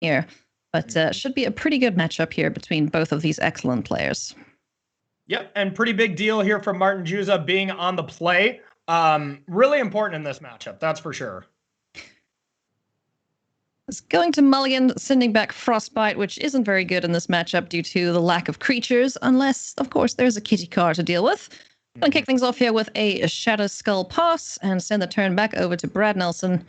here. But should be a pretty good matchup here between both of these excellent players. Yep, and pretty big deal here from Martin Jůza being on the play. Really important in this matchup, that's for sure. It's going to Mulligan, sending back Frostbite, which isn't very good in this matchup due to the lack of creatures, unless, of course, there's a kitty card to deal with. Gonna kick things off here with a Shadow Skull Pass and send the turn back over to Brad Nelson,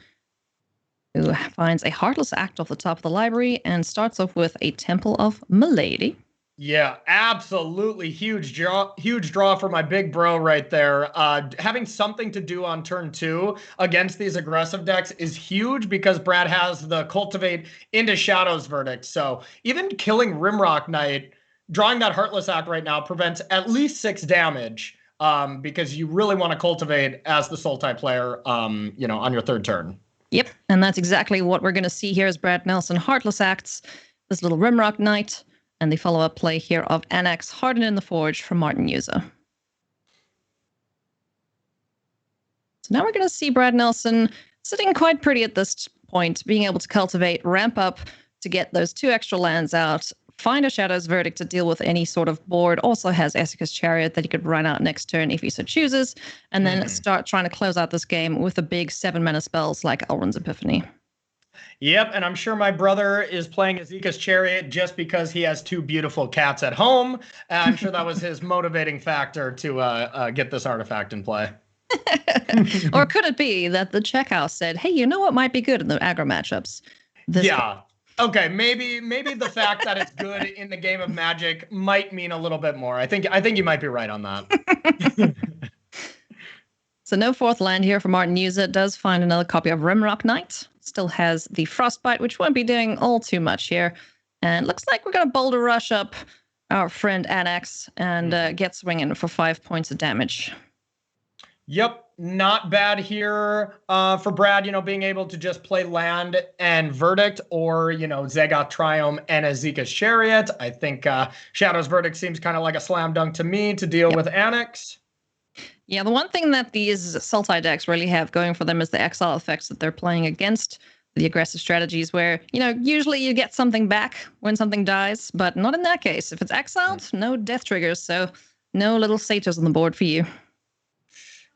who finds a Heartless Act off the top of the library and starts off with a Temple of Milady. Yeah, absolutely huge draw for my big bro right there. Having something to do on turn 2 against these aggressive decks is huge because Brad has the Cultivate into Shadow's Verdict. So even killing Rimrock Knight, drawing that Heartless Act right now prevents at least 6 damage because you really want to Cultivate as the Sultai player, on your 3rd turn. Yep, and that's exactly what we're going to see here as Brad Nelson Heartless Acts this little Rimrock Knight. And the follow-up play here of Annex Hardened in the Forge from Martin Jůza. So now we're going to see Brad Nelson sitting quite pretty at this point, being able to cultivate, ramp up to get those 2 extra lands out, find a Shadow's Verdict to deal with any sort of board, also has Esika's Chariot that he could run out next turn if he so chooses, and then start trying to close out this game with the big 7-mana spells like Elrond's Epiphany. Yep, and I'm sure my brother is playing Esika's Chariot just because he has 2 beautiful cats at home. I'm sure that was his motivating factor to get this artifact in play. Or could it be that the checkhouse said, hey, you know what might be good in the aggro matchups? Okay, maybe the fact that it's good in the game of Magic might mean a little bit more. I think you might be right on that. So no 4th land here for Martin Jůza. Does find another copy of Rimrock Knight. Still has the Frostbite, which won't be doing all too much here. And looks like we're going to Boulder Rush up our friend Annex and get swinging for 5 points of damage. Yep, not bad here for Brad, being able to just play land and Verdict or, Zagoth Triumph and Esika's Chariot. I think Shadow's Verdict seems kind of like a slam dunk to me to deal with Annex. Yeah, the one thing that these Sultai decks really have going for them is the exile effects that they're playing against the aggressive strategies where, usually you get something back when something dies, but not in that case. If it's exiled, no death triggers, so no little satyrs on the board for you.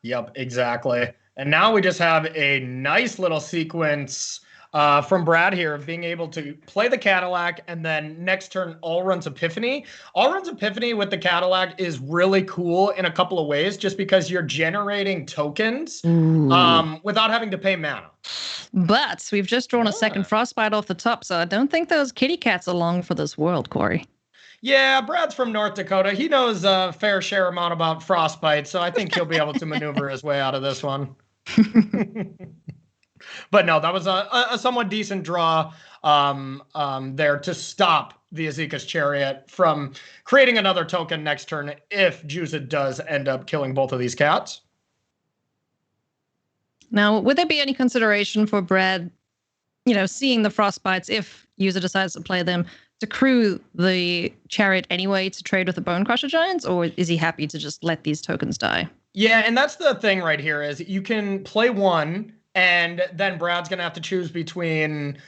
Yep, exactly. And now we just have a nice little sequence from Brad here of being able to play the Cadillac and then next turn Elrond's Epiphany. Elrond's Epiphany with the Cadillac is really cool in a couple of ways just because you're generating tokens without having to pay mana. But we've just drawn a second Frostbite off the top, so I don't think those kitty cats are long for this world, Corey. Yeah, Brad's from North Dakota. He knows a fair share amount about Frostbite, so I think he'll be able to maneuver his way out of this one. But no, that was a somewhat decent draw there to stop the Esika's Chariot from creating another token next turn if Jůza does end up killing both of these cats. Now, would there be any consideration for Brad, seeing the Frostbites, if Jůza decides to play them, to crew the Chariot anyway to trade with the Bone Crusher Giants, or is he happy to just let these tokens die? Yeah, and that's the thing right here is you can play one, and then Brad's going to have to choose between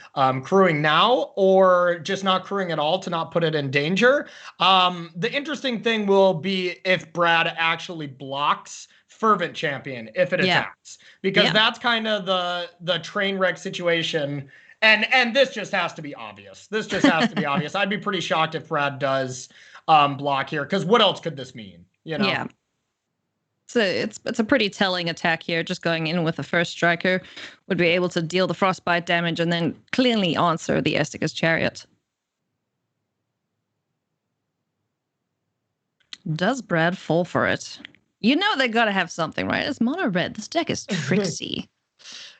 crewing now or just not crewing at all to not put it in danger. The interesting thing will be if Brad actually blocks Fervent Champion if it attacks, because that's kind of the train wreck situation. And this just has to be obvious. This just has to be obvious. I'd be pretty shocked if Brad does block here, because what else could this mean? Yeah. So it's a pretty telling attack here. Just going in with the first striker would be able to deal the Frostbite damage and then cleanly answer the Esika's Chariot. Does Brad fall for it? They got to have something, right? It's mono red. This deck is tricksy.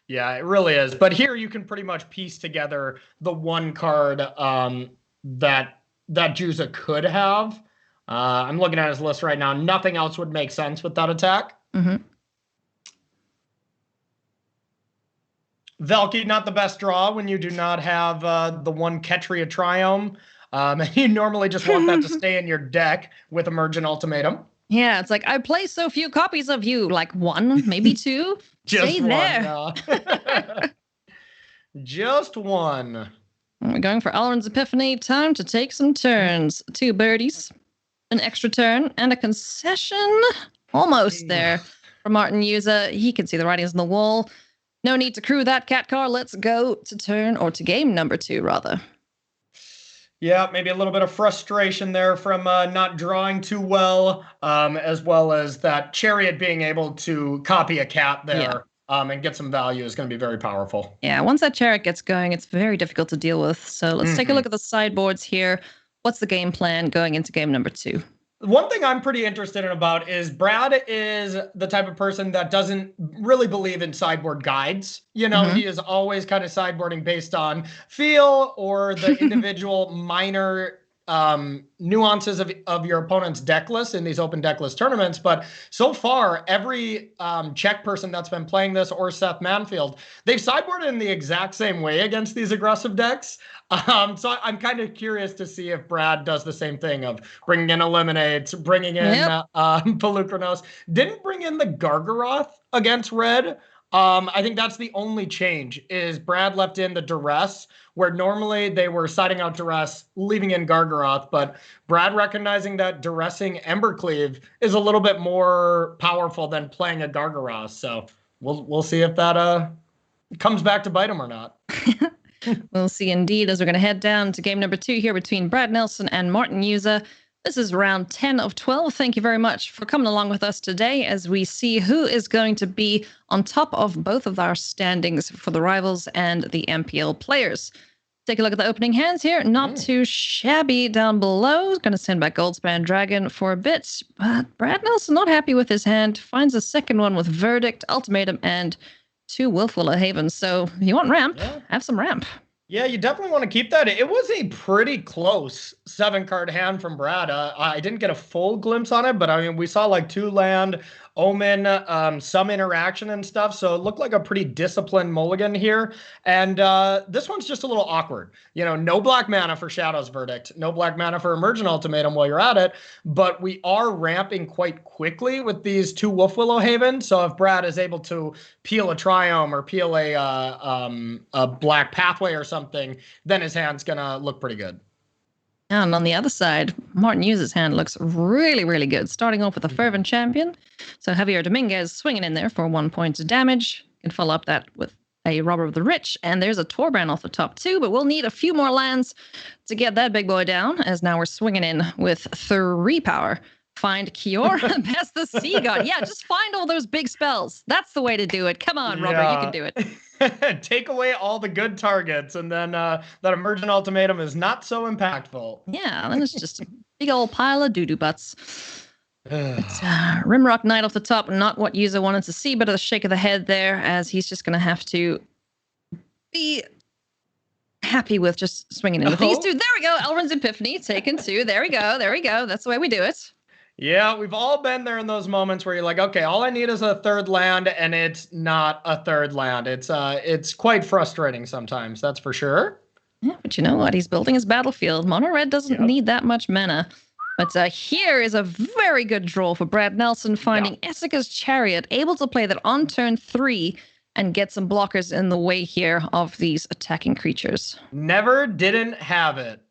Yeah, it really is. But here you can pretty much piece together the one card that Jůza could have. I'm looking at his list right now. Nothing else would make sense with that attack. Velky, not the best draw when you do not have the one Ketria Triome. You normally just want that to stay in your deck with Emergent Ultimatum. Yeah, it's like, I play so few copies of you, like 1, maybe 2. Just stay one, there. Just one. We're going for Alrund's Epiphany. Time to take some turns. 2 birdies, an extra turn, and a concession. Almost there for Martin Jůza. He can see the writings on the wall. No need to crew that cat car. Let's go to game number 2, rather. Yeah, maybe a little bit of frustration there from not drawing too well, as well as that Chariot being able to copy a cat there and get some value is going to be very powerful. Yeah, once that Chariot gets going, it's very difficult to deal with. So let's take a look at the sideboards here. What's the game plan going into game number 2? One thing I'm pretty interested in about is Brad is the type of person that doesn't really believe in sideboard guides. You know, he is always kind of sideboarding based on feel or the individual minor nuances of your opponent's deck list in these open deck list tournaments. But so far, every Czech person that's been playing this, or Seth Manfield, they've sideboarded in the exact same way against these aggressive decks. So I'm kind of curious to see if Brad does the same thing of bringing in Eliminates, bringing in Pelucranos. Didn't bring in the Gargaroth against Red. I think that's the only change, is Brad left in the Duress, where normally they were siding out Duress, leaving in Gargaroth, but Brad recognizing that Duressing Embercleave is a little bit more powerful than playing a Gargaroth. So we'll see if that comes back to bite him or not. We'll see indeed, as we're going to head down to game number 2 here between Brad Nelson and Martin Jůza. This is round 10 of 12. Thank you very much for coming along with us today as we see who is going to be on top of both of our standings for the Rivals and the MPL players. Take a look at the opening hands here. Not too shabby down below. Going to send back Goldspan Dragon for a bit. But Brad Nelson not happy with his hand. Finds a second one with Verdict, Ultimatum, and 2 Wolfwillow Havens. So if you want ramp, have some ramp. Yeah, you definitely want to keep that. It was a pretty close 7-card hand from Brad. I didn't get a full glimpse on it, but I mean, we saw like 2 land, Omen, some interaction and stuff. So it looked like a pretty disciplined mulligan here. And this one's just a little awkward. You know, no black mana for Shadow's Verdict, no black mana for Emergent Ultimatum while you're at it. But we are ramping quite quickly with these 2 Wolfwillow Havens. So if Brad is able to peel a Triome or peel a Black Pathway or something, then his hand's going to look pretty good. And on the other side, Martin Jůza's hand looks really, really good. Starting off with a Fervent Champion. So Javier Dominguez swinging in there for 1 point of damage. Can follow up that with a Robber of the Rich. And there's a Torbrand off the top too, but we'll need a few more lands to get that big boy down, as now we're swinging in with 3 power. Find Kiora and pass the Sea God. Yeah, just find all those big spells. That's the way to do it. Come on, Robert, you can do it. Take away all the good targets, and then that Emergent Ultimatum is not so impactful. Yeah, then it's just a big old pile of doo-doo butts. Rimrock Knight off the top, not what Jůza wanted to see, but a shake of the head there, as he's just going to have to be happy with just swinging in with these 2. There we go, Alrund's Epiphany, taken 2. There we go, there we go. That's the way we do it. Yeah, we've all been there in those moments where you're like, okay, all I need is a 3rd land, and it's not a 3rd land. It's quite frustrating sometimes, that's for sure. Yeah, but you know what? He's building his battlefield. Mono Red doesn't need that much mana. But here is a very good draw for Brad Nelson, finding Essica's Chariot, able to play that on turn 3 and get some blockers in the way here of these attacking creatures. Never didn't have it.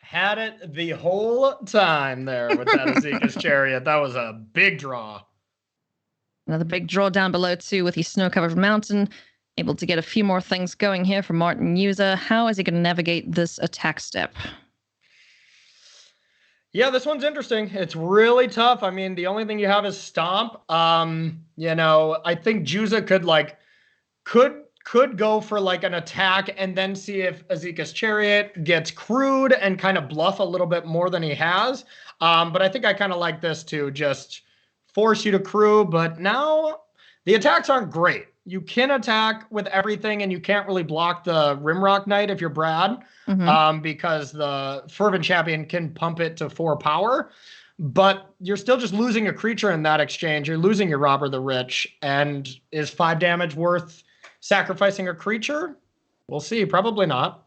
Had it the whole time there with that Essica's Chariot. That was a big draw. Another big draw down below too with the snow-covered mountain. Able to get a few more things going here for Martin Jůza. How is he going to navigate this attack step? Yeah, this one's interesting. It's really tough. I mean, the only thing you have is Stomp. You know, I think Jůza could go for like an attack and then see if Essica's Chariot gets crewed and kind of bluff a little bit more than he has. But I think I kind of like this to just force you to crew. But now the attacks aren't great. You can attack with everything, and you can't really block the Rimrock Knight if you're Brad, because the Fervent Champion can pump it to 4 power. But you're still just losing a creature in that exchange. You're losing your Robber the Rich. And is 5 damage worth sacrificing a creature? We'll see. Probably not.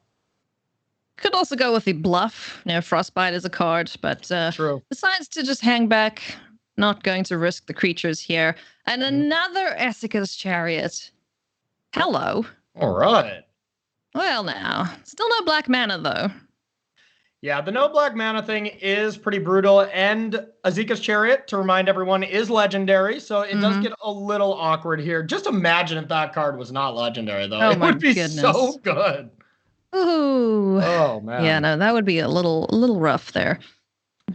Could also go with the bluff. You know, Frostbite is a card, but decides to just hang back. Not going to risk the creatures here. And another Essica's Chariot. Hello. All right. Well, now, still no black mana, though. Yeah, the no black mana thing is pretty brutal, and Azika's Chariot, to remind everyone, is legendary, so it does get a little awkward here. Just imagine if that card was not legendary, though. Oh, it my would be goodness. so good. Ooh. Oh, man. Yeah, no, that would be a little rough there.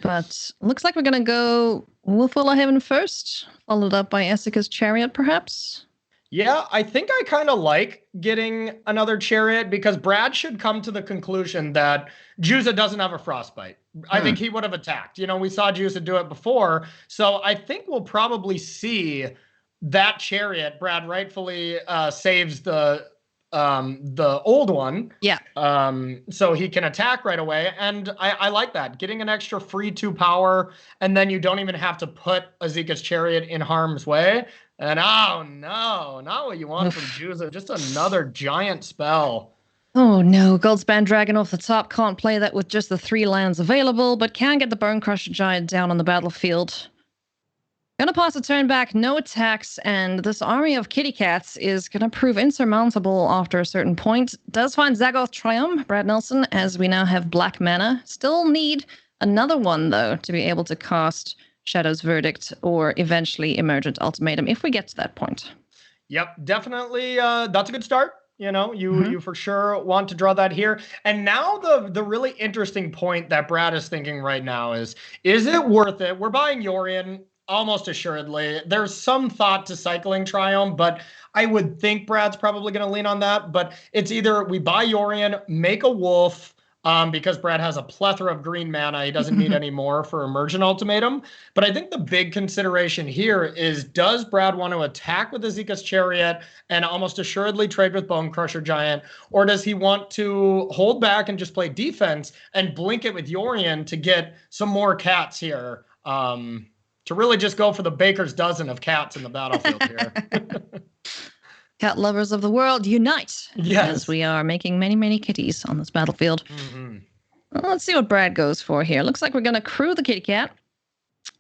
But looks like we're going to go Wolfwiller Heaven first, followed up by Azika's Chariot, perhaps? Yeah, I think I kind of like getting another Chariot because Brad should come to the conclusion that Jůza doesn't have a Frostbite. I think he would have attacked. You know, we saw Jůza do it before. So I think we'll probably see that Chariot. Brad rightfully saves the old one. Yeah. So he can attack right away. And I like that. Getting an extra free 2 power, and then you don't even have to put Azika's Chariot in harm's way. And oh no, not what you want from Jůza. Just another giant spell. Oh no, Goldspan Dragon off the top. Can't play that with just the 3 lands available, but can get the Bone Crusher Giant down on the battlefield. Gonna pass a turn back, no attacks, and this army of kitty cats is gonna prove insurmountable after a certain point. Does find Zaggoth Triumph, Brad Nelson, as we now have black mana. Still need another one, though, to be able to cast Shadow's Verdict or eventually Emergent Ultimatum if we get to that point. Yep, definitely. That's a good start. You know, you for sure want to draw that here. And now the really interesting point that Brad is thinking right now is it worth it? We're buying Yorion almost assuredly. There's some thought to cycling Triumph, but I would think Brad's probably going to lean on that. But it's either we buy Yorion, make a wolf, because Brad has a plethora of green mana. He doesn't need any more for Emergent Ultimatum. But I think the big consideration here is, does Brad want to attack with Azika's Chariot and almost assuredly trade with Bone Crusher Giant? Or does he want to hold back and just play defense and blink it with Yorion to get some more cats here? To really just go for the baker's dozen of cats in the battlefield here. Cat lovers of the world, unite! Yes. As we are making many, many kitties on this battlefield. Well, let's see what Brad goes for here. Looks like we're going to crew the kitty cat.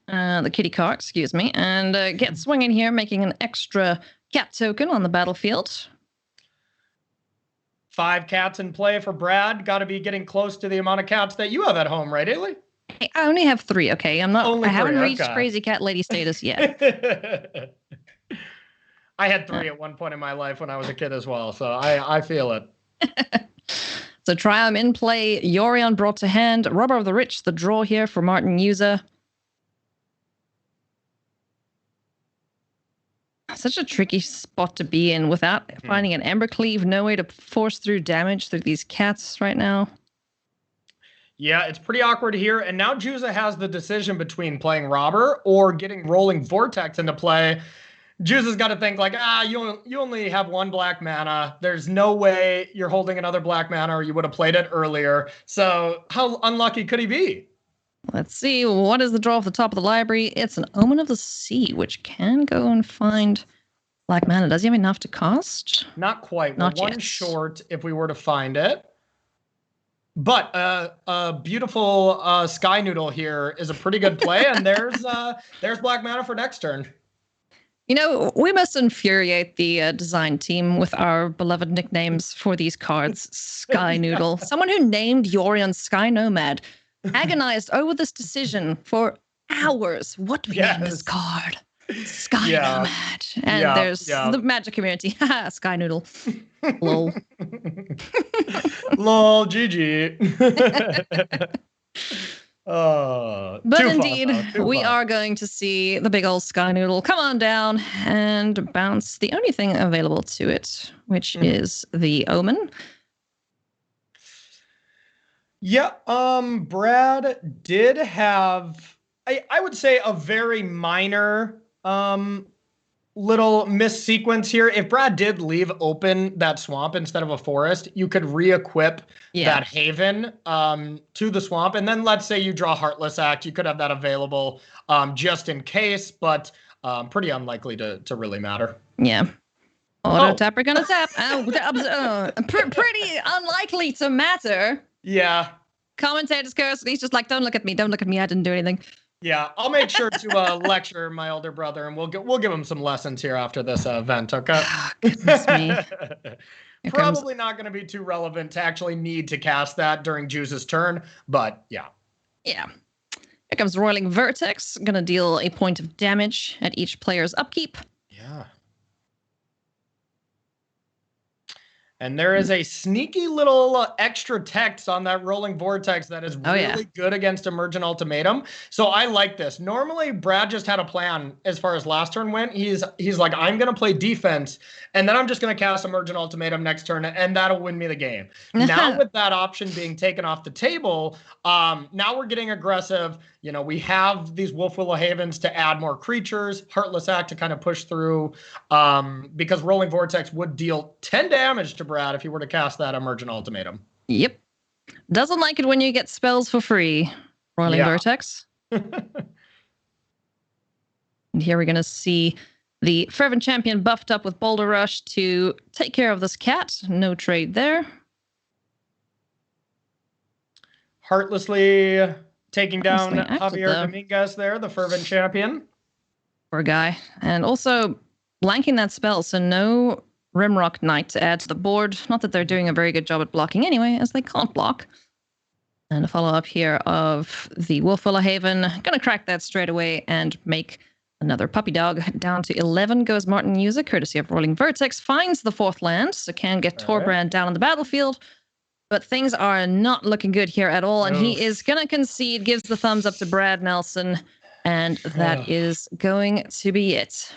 The kitty car, excuse me. And get swinging here, making an extra cat token on the battlefield. 5 cats in play for Brad. Got to be getting close to the amount of cats that you have at home, right, Ailey? Hey, I only have 3, okay? I haven't reached okay. crazy cat lady status yet. I had 3 at one point in my life when I was a kid as well, so I feel it. So Triumph in play, Yorion brought to hand, Robber of the Rich, the draw here for Martin Jůza. Such a tricky spot to be in without finding an Embercleave, no way to force through damage through these cats right now. Yeah, it's pretty awkward here, and now Jůza has the decision between playing Robber or getting Rolling Vortex into play. Jůza's got to think like, you only have 1 black mana. There's no way you're holding another black mana or you would have played it earlier. So how unlucky could he be? Let's see. What is the draw off the top of the library? It's an Omen of the Sea, which can go and find black mana. Does he have enough to cost? Not quite. Not We're 1 yet. short if we were to find it. But a beautiful Sky Noodle here is a pretty good play, and there's black mana for next turn. You know, we must infuriate the design team with our beloved nicknames for these cards. Sky Noodle. Someone who named Yorion Sky Nomad agonized over this decision for hours. What do we name this card? Sky Nomad. And there's the Magic community. Haha, Sky Noodle. Lol. Lol, GG. But indeed, we are going to see the big old Sky Noodle come on down and bounce the only thing available to it, which is the Omen. Yeah, Brad did have, I would say, a very minor little miss sequence here. If Brad did leave open that swamp instead of a forest, you could re-equip that haven to the swamp. And then let's say you draw Heartless Act, you could have that available just in case, but pretty unlikely to really matter. Yeah. Auto tapper gonna tap. Pretty unlikely to matter. Yeah. Commentator's curse. He's just like, don't look at me. Don't look at me. I didn't do anything. Yeah, I'll make sure to lecture my older brother, and we'll give him some lessons here after this event. Okay. Goodness me. Probably not going to be too relevant to actually need to cast that during Jůza's turn, but yeah. Yeah. Here comes Roiling Vertex, going to deal a point of damage at each player's upkeep. Yeah. And there is a sneaky little extra text on that Rolling Vortex that is really good against Emergent Ultimatum. So I like this. Normally, Brad just had a plan as far as last turn went. He's like, I'm going to play defense, and then I'm just going to cast Emergent Ultimatum next turn, and that'll win me the game. Now with that option being taken off the table, now we're getting aggressive. You know, we have these Wolf Willow Havens to add more creatures, Heartless Act to kind of push through, because Rolling Vortex would deal 10 damage to Brad if he were to cast that Emergent Ultimatum. Yep. Doesn't like it when you get spells for free, Roiling Vertex. And here we're going to see the Fervent Champion buffed up with Boulder Rush to take care of this cat. No trade there. Heartlessly taking down Javier Dominguez there, the Fervent Champion. Poor guy. And also blanking that spell, so no Rimrock Knight to add to the board. Not that they're doing a very good job at blocking anyway, as they can't block. And a follow-up here of the Wolf Willow Haven. Gonna crack that straight away and make another puppy dog. Down to 11 goes Martin Jůza, courtesy of Rolling Vertex. Finds the 4th land, so can get Torbrand down on the battlefield. But things are not looking good here at all, and he is going to concede, gives the thumbs up to Brad Nelson, and that is going to be it.